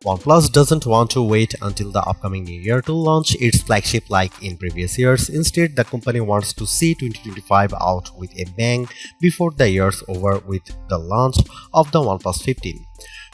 OnePlus doesn't want to wait until the upcoming new year to launch its flagship like in previous years. Instead, the company wants to see 2025 out with a bang before the year's over with the launch of the OnePlus 15.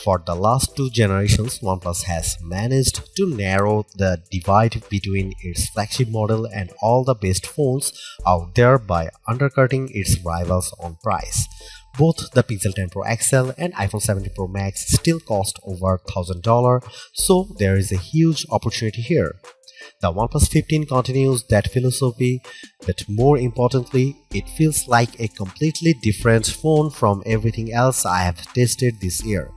For the last two generations, OnePlus has managed to narrow the divide between its flagship model and all the best phones out there by undercutting its rivals on price. Both the Pixel 10 Pro XL and iPhone 17 Pro Max still cost over $1,000, so there is a huge opportunity here. The OnePlus 15 continues that philosophy, but more importantly, it feels like a completely different phone from everything else I have tested this year.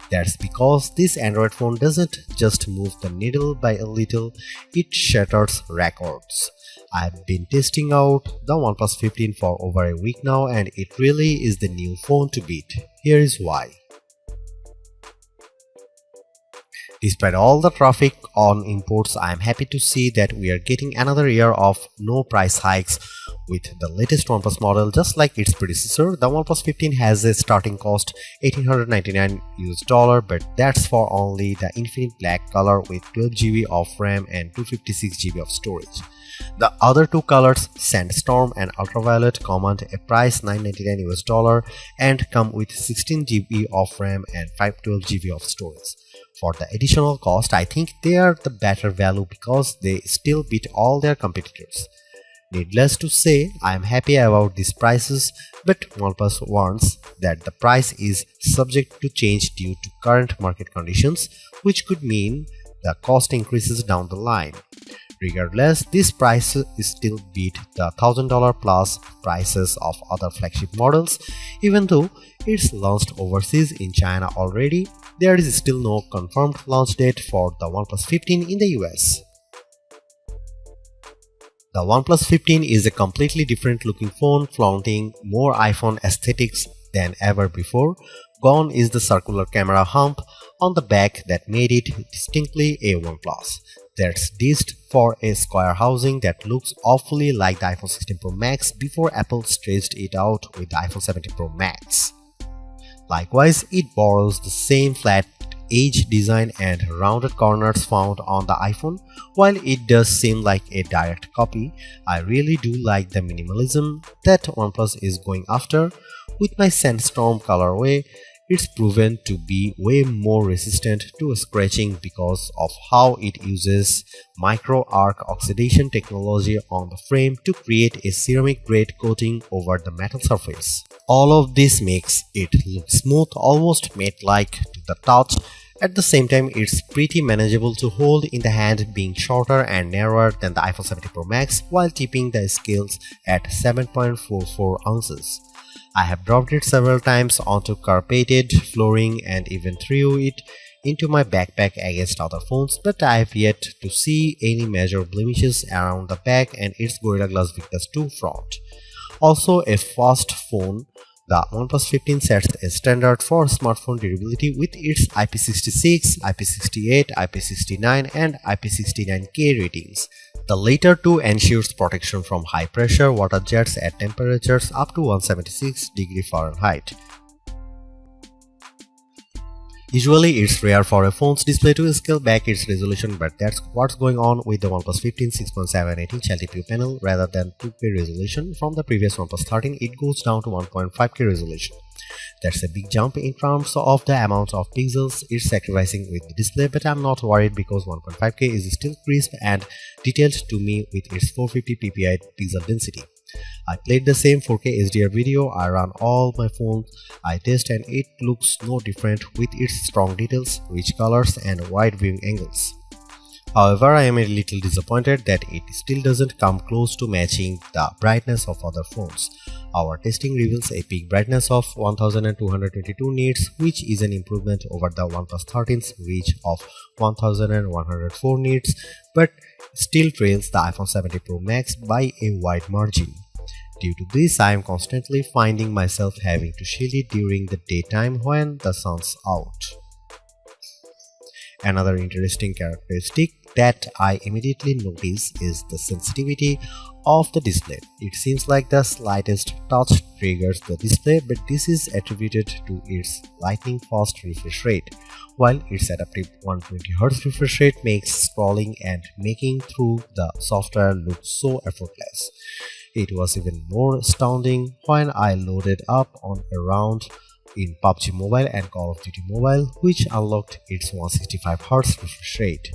That's because this Android phone doesn't just move the needle by a little, it shatters records. I've been testing out the OnePlus 15 for over a week now and it really is the new phone to beat. Here is why. Despite all the traffic on imports, I am happy to see that we are getting another year of no price hikes with the latest OnePlus model. Just like its predecessor, the OnePlus 15 has a starting cost $1,899 but that's for only the infinite black color with 12GB of RAM and 256GB of storage. The other two colors, Sandstorm and Ultraviolet, command a price $999 and come with 16GB of RAM and 512GB of storage. For the additional cost, I think they are the better value because they still beat all their competitors. Needless to say, I am happy about these prices, but OnePlus warns that the price is subject to change due to current market conditions, which could mean the cost increases down the line. Regardless, this price still beat the $1,000 plus prices of other flagship models. Even though it's launched overseas in China already, there is still no confirmed launch date for the OnePlus 15 in the US. The OnePlus 15 is a completely different looking phone, flaunting more iPhone aesthetics than ever before. Gone is the circular camera hump on the back that made it distinctly a OnePlus. That's dished for a square housing that looks awfully like the iPhone 16 Pro Max before Apple stretched it out with the iPhone 17 Pro Max. Likewise, it borrows the same flat edge design and rounded corners found on the iPhone. While it does seem like a direct copy, I really do like the minimalism that OnePlus is going after. With my Sandstorm colorway, it's proven to be way more resistant to scratching because of how it uses micro arc oxidation technology on the frame to create a ceramic grade coating over the metal surface. All of this makes it look smooth, almost matte-like to the touch. At the same time, it's pretty manageable to hold in the hand, being shorter and narrower than the iPhone 17 Pro Max while keeping the scales at 7.44 ounces. I have dropped it several times onto carpeted flooring and even threw it into my backpack against other phones, but I have yet to see any major blemishes around the back and its Gorilla Glass Victus 2 front. Also a fast phone, the OnePlus 15 sets a standard for smartphone durability with its IP66, IP68, IP69 and IP69K ratings. The latter two ensures protection from high pressure water jets at temperatures up to 176°F. Usually, it's rare for a phone's display to scale back its resolution, but that's what's going on with the OnePlus 15 6.78-inch LTPO panel. Rather than 2K resolution from the previous OnePlus 13, it goes down to 1.5K resolution. That's a big jump in terms of the amount of pixels it's sacrificing with the display, but I'm not worried because 1.5K is still crisp and detailed to me with its 450 ppi pixel density. I played the same 4K HDR video, I run all my phones I test and it looks no different with its strong details, rich colors and wide viewing angles. However, I am a little disappointed that it still doesn't come close to matching the brightness of other phones. Our testing reveals a peak brightness of 1222 nits, which is an improvement over the OnePlus 13's reach of 1104 nits, but still trails the iPhone 17 Pro Max by a wide margin. Due to this, I am constantly finding myself having to shield it during the daytime when the sun's out. Another interesting characteristic that I immediately notice is the sensitivity of the display. It seems like the slightest touch triggers the display, but this is attributed to its lightning fast refresh rate, while its adaptive 120Hz refresh rate makes scrolling and making through the software look so effortless. It was even more astounding when I loaded up on a round in PUBG Mobile and Call of Duty Mobile, which unlocked its 165Hz refresh rate.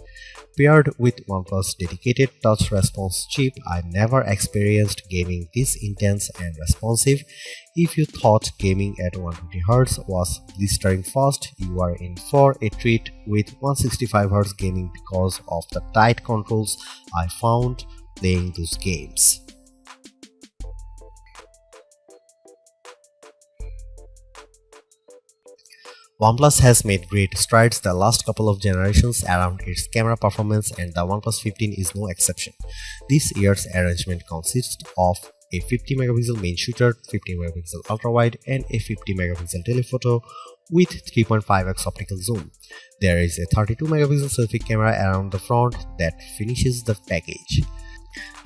Paired with OnePlus dedicated touch response chip, I never experienced gaming this intense and responsive. If you thought gaming at 120Hz was blistering fast, you are in for a treat with 165Hz gaming because of the tight controls I found playing those games. OnePlus has made great strides the last couple of generations around its camera performance, and the OnePlus 15 is no exception. This year's arrangement consists of a 50 megapixel main shooter, 50 megapixel ultra-wide, and a 50 megapixel telephoto with 3.5x optical zoom. There is a 32 megapixel selfie camera around the front that finishes the package.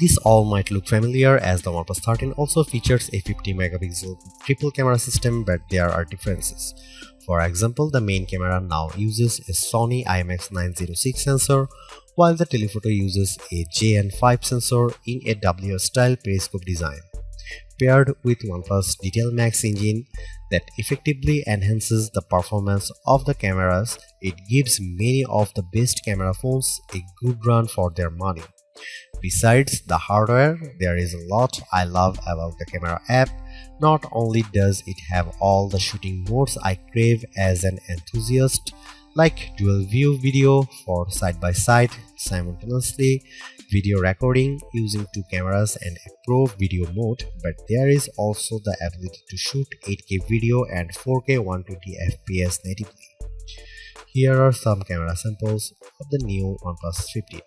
This all might look familiar as the OnePlus 13 also features a 50 megapixel triple camera system, but there are differences. For example, the main camera now uses a Sony IMX906 sensor, while the telephoto uses a JN5 sensor in a WS-style periscope design. Paired with OnePlus Detail Max engine that effectively enhances the performance of the cameras, it gives many of the best camera phones a good run for their money. Besides the hardware, there is a lot I love about the camera app. Not only does it have all the shooting modes I crave as an enthusiast, like dual view video for side-by-side simultaneously, video recording using two cameras and a pro video mode, but there is also the ability to shoot 8K video and 4K 120fps natively. Here are some camera samples of the new OnePlus 15.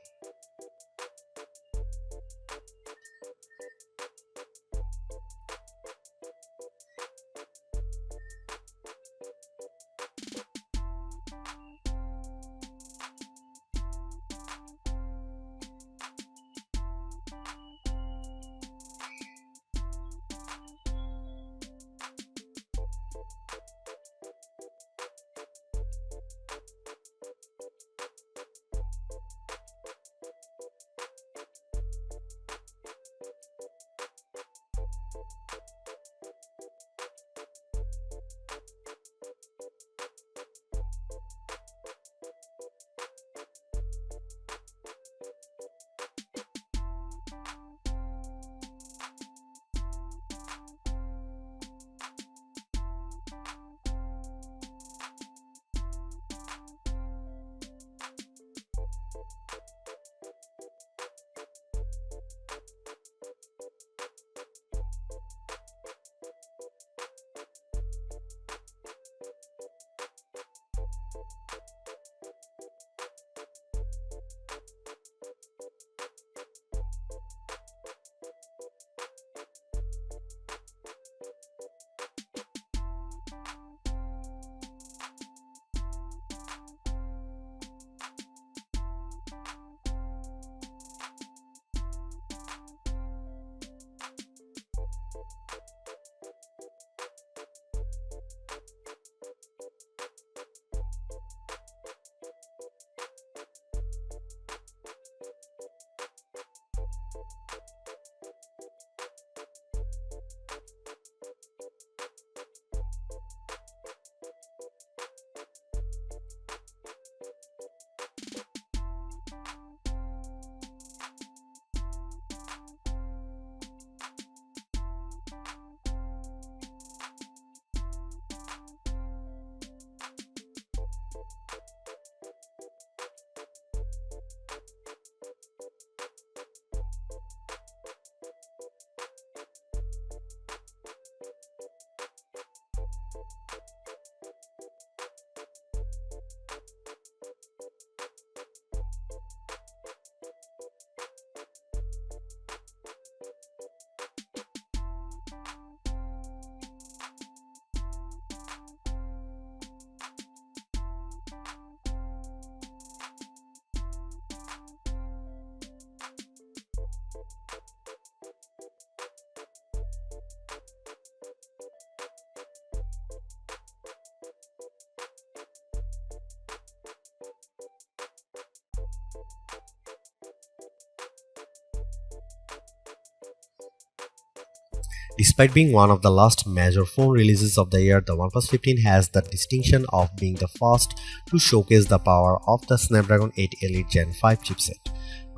Despite being one of the last major phone releases of the year, the OnePlus 15 has the distinction of being the first to showcase the power of the Snapdragon 8 Elite Gen 5 chipset.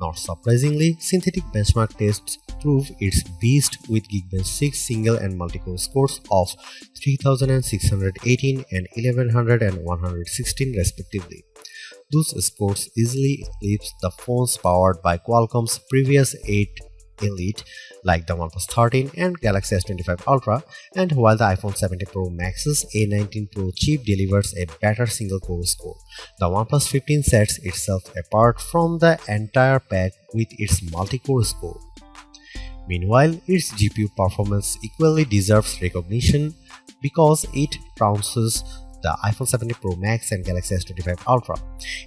Not surprisingly, synthetic benchmark tests prove its beast with Geekbench 6 single and multi-core scores of 3618 and 1100 and 116 respectively. Those scores easily eclipse the phones powered by Qualcomm's previous 8 Elite like the OnePlus 13 and Galaxy S25 Ultra, and while the iPhone 17 Pro Max's A19 Pro chip delivers a better single-core score, the OnePlus 15 sets itself apart from the entire pack with its multi-core score. Meanwhile, its GPU performance equally deserves recognition because it trounces the iPhone 17 Pro Max and Galaxy S25 Ultra.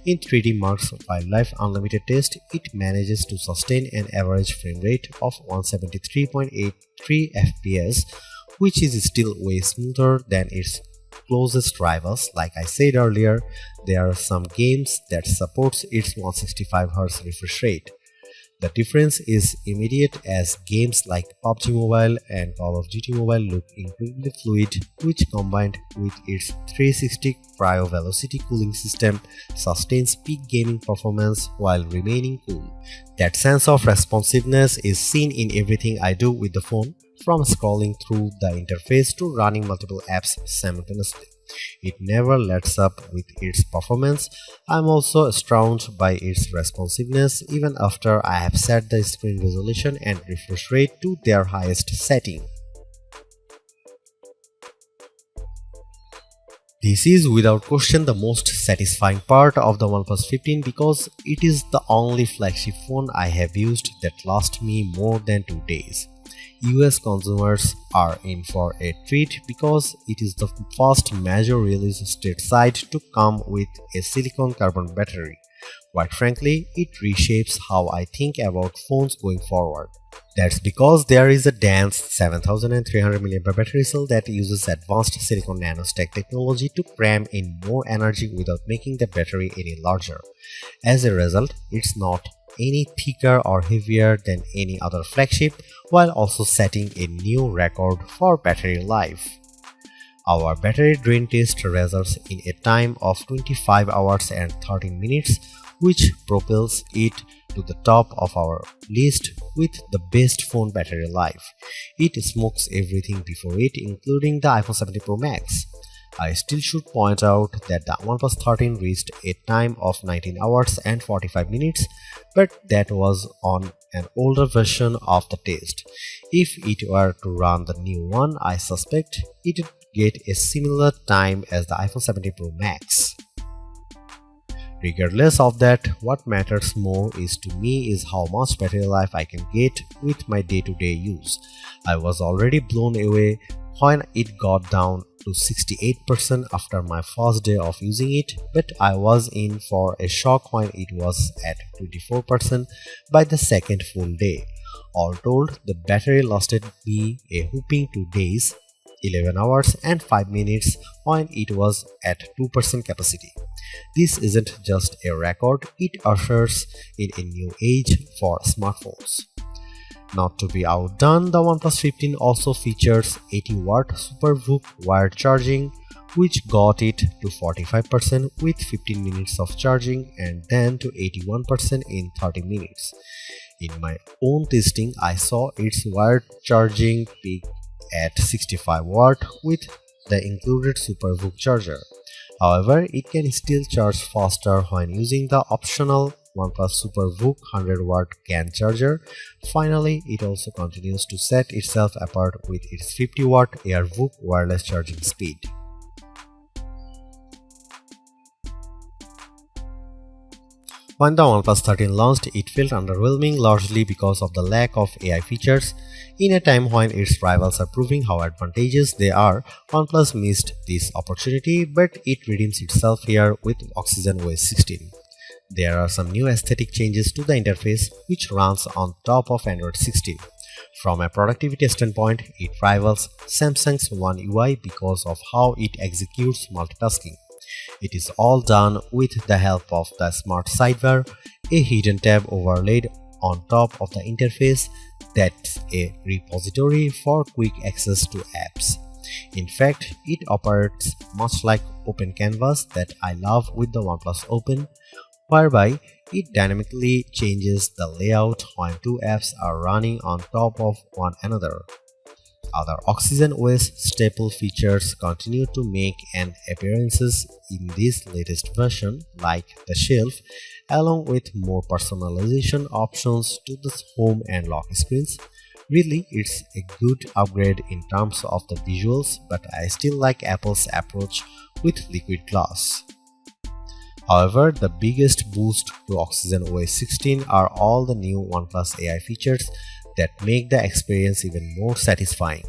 In 3D Mark's Wildlife Unlimited test, it manages to sustain an average frame rate of 173.83 FPS, which is still way smoother than its closest rivals. Like I said earlier, there are some games that supports its 165Hz refresh rate. The difference is immediate as games like PUBG Mobile and Call of Duty Mobile look incredibly fluid, which combined with its 360 cryo velocity cooling system sustains peak gaming performance while remaining cool. That sense of responsiveness is seen in everything I do with the phone, from scrolling through the interface to running multiple apps simultaneously. It never lets up with its performance. I'm also astounded by its responsiveness even after I have set the screen resolution and refresh rate to their highest setting. This is without question the most satisfying part of the OnePlus 15 because it is the only flagship phone I have used that lasts me more than 2 days. US consumers are in for a treat because it is the first major release stateside to come with a silicon carbon battery. Quite frankly, it reshapes how I think about phones going forward. That's because there is a dense 7300 mAh battery cell that uses advanced silicon nanostack technology to cram in more energy without making the battery any larger. As a result, it's not any thicker or heavier than any other flagship, while also setting a new record for battery life. Our battery drain test results in a time of 25 hours and 13 minutes, which propels it to the top of our list with the best phone battery life. It smokes everything before it, including the iPhone 17 Pro Max. I still should point out that the OnePlus 13 reached a time of 19 hours and 45 minutes, but that was on an older version of the test. If it were to run the new one, I suspect it would get a similar time as the iPhone 17 Pro Max. Regardless of that, what matters more to me is how much battery life I can get with my day-to-day use. I was already blown away when it got down to 68% after my first day of using it, but I was in for a shock when it was at 24% by the second full day. All told, the battery lasted me a whopping 2 days, 11 hours and 5 minutes when it was at 2% capacity. This isn't just a record, it ushers in a new age for smartphones. Not to be outdone, the OnePlus 15 also features 80-watt SuperVOOC wired charging, which got it to 45% with 15 minutes of charging and then to 81% in 30 minutes. In my own testing, I saw its wired charging peak at 65 watt with the included SuperVOOC charger. However, it can still charge faster when using the optional OnePlus SuperVOOC 100-watt CAN charger. Finally, it also continues to set itself apart with its 50-watt AirVOOC wireless charging speed. When the OnePlus 13 launched, it felt underwhelming largely because of the lack of AI features. In a time when its rivals are proving how advantageous they are, OnePlus missed this opportunity, but it redeems itself here with Oxygen OS 16. There are some new aesthetic changes to the interface which runs on top of Android 16. From a productivity standpoint, it rivals Samsung's One UI because of how it executes multitasking. It is all done with the help of the Smart Sidebar, a hidden tab overlaid on top of the interface that's a repository for quick access to apps. In fact, it operates much like Open Canvas that I love with the OnePlus Open, whereby it dynamically changes the layout when two apps are running on top of one another. Other Oxygen OS staple features continue to make an appearances in this latest version, like the shelf, along with more personalization options to the home and lock screens. Really, it's a good upgrade in terms of the visuals, but I still like Apple's approach with liquid glass. However, the biggest boost to Oxygen OS 16 are all the new OnePlus AI features that make the experience even more satisfying.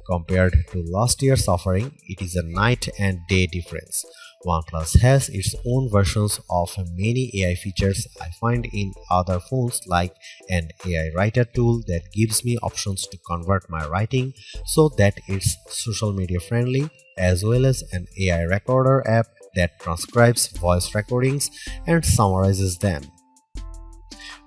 Compared to last year's offering, it is a night and day difference. OnePlus has its own versions of many AI features I find in other phones, like an AI writer tool that gives me options to convert my writing so that it's social media friendly, as well as an AI recorder app that transcribes voice recordings and summarizes them.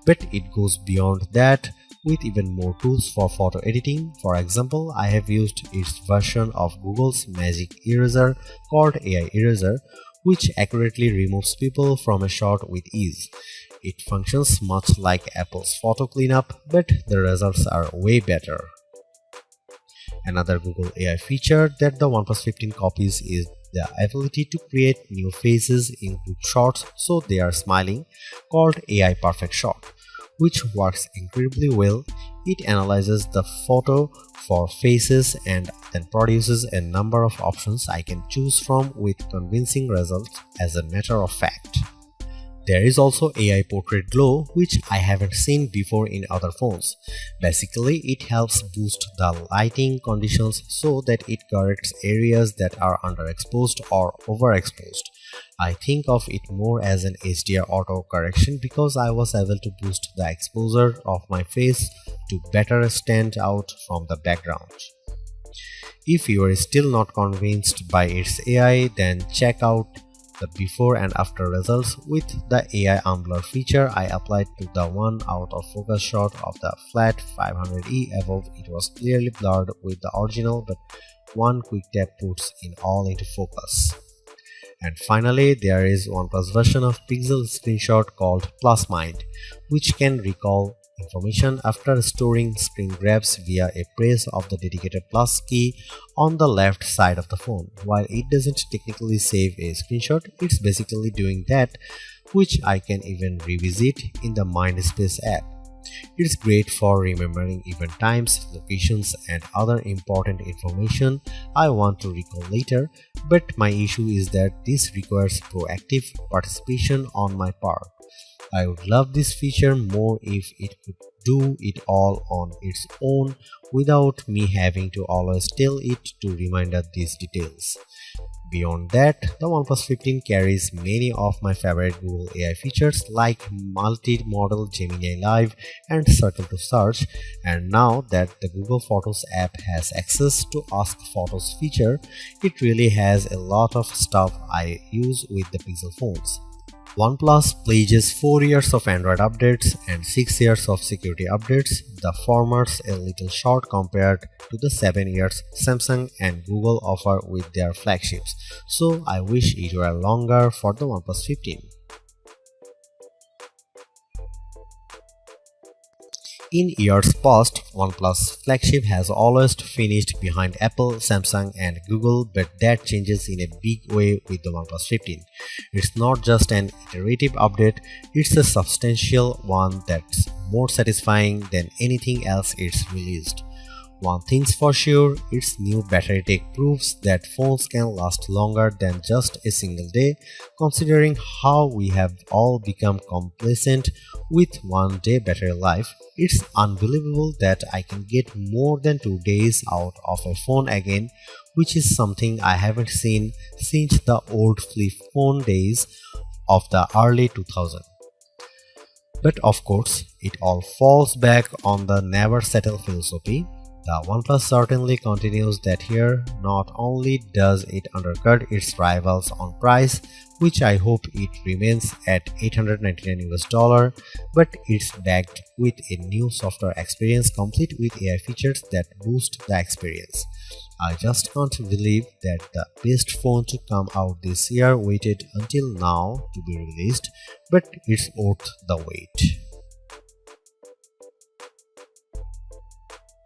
But it goes beyond that with even more tools for photo editing. For example, I have used its version of Google's Magic Eraser called AI Eraser, which accurately removes people from a shot with ease. It functions much like Apple's photo cleanup, but the results are way better. Another Google AI feature that the OnePlus 15 copies is the ability to create new faces in group shots so they are smiling, called AI Perfect Shot, which works incredibly well. It analyzes the photo for faces and then produces a number of options I can choose from with convincing results. As a matter of fact, there is also AI Portrait Glow, which I haven't seen before in other phones. Basically, it helps boost the lighting conditions so that it corrects areas that are underexposed or overexposed. I think of it more as an HDR auto correction because I was able to boost the exposure of my face to better stand out from the background. If you are still not convinced by its AI, then check out the before and after results. With the AI unblur feature I applied to the one out of focus shot of the flat 500E above, it was clearly blurred with the original, but one quick tap puts it all into focus. And finally, there is OnePlus version of Pixel Screenshot called Plus Mind, which can recall information after storing screen grabs via a press of the dedicated plus key on the left side of the phone. While it doesn't technically save a screenshot, it's basically doing that, which I can even revisit in the Mindspace app. It's great for remembering event times, locations, and other important information I want to recall later, but my issue is that this requires proactive participation on my part. I would love this feature more if it could do it all on its own without me having to always tell it to remind us these details. Beyond that, the OnePlus 15 carries many of my favorite Google AI features like multi-modal Gemini Live and Circle to Search, and now that the Google Photos app has access to Ask Photos feature, it really has a lot of stuff I use with the Pixel phones. OnePlus pledges 4 years of Android updates and 6 years of security updates, the former's a little short compared to the 7 years Samsung and Google offer with their flagships, so I wish it were longer for the OnePlus 15. In years past, OnePlus flagship has always finished behind Apple, Samsung and Google, but that changes in a big way with the OnePlus 15. It's not just an iterative update, it's a substantial one that's more satisfying than anything else it's released. One thing's for sure, its new battery tech proves that phones can last longer than just a single day. Considering how we have all become complacent with 1 day battery life, it's unbelievable that I can get more than 2 days out of a phone again, which is something I haven't seen since the old flip phone days of the early 2000s. But of course, it all falls back on the never settle philosophy. The OnePlus certainly continues that here. Not only does it undercut its rivals on price, which I hope it remains at $899 but it's backed with a new software experience complete with AI features that boost the experience. I just can't believe that the best phone to come out this year waited until now to be released, but it's worth the wait.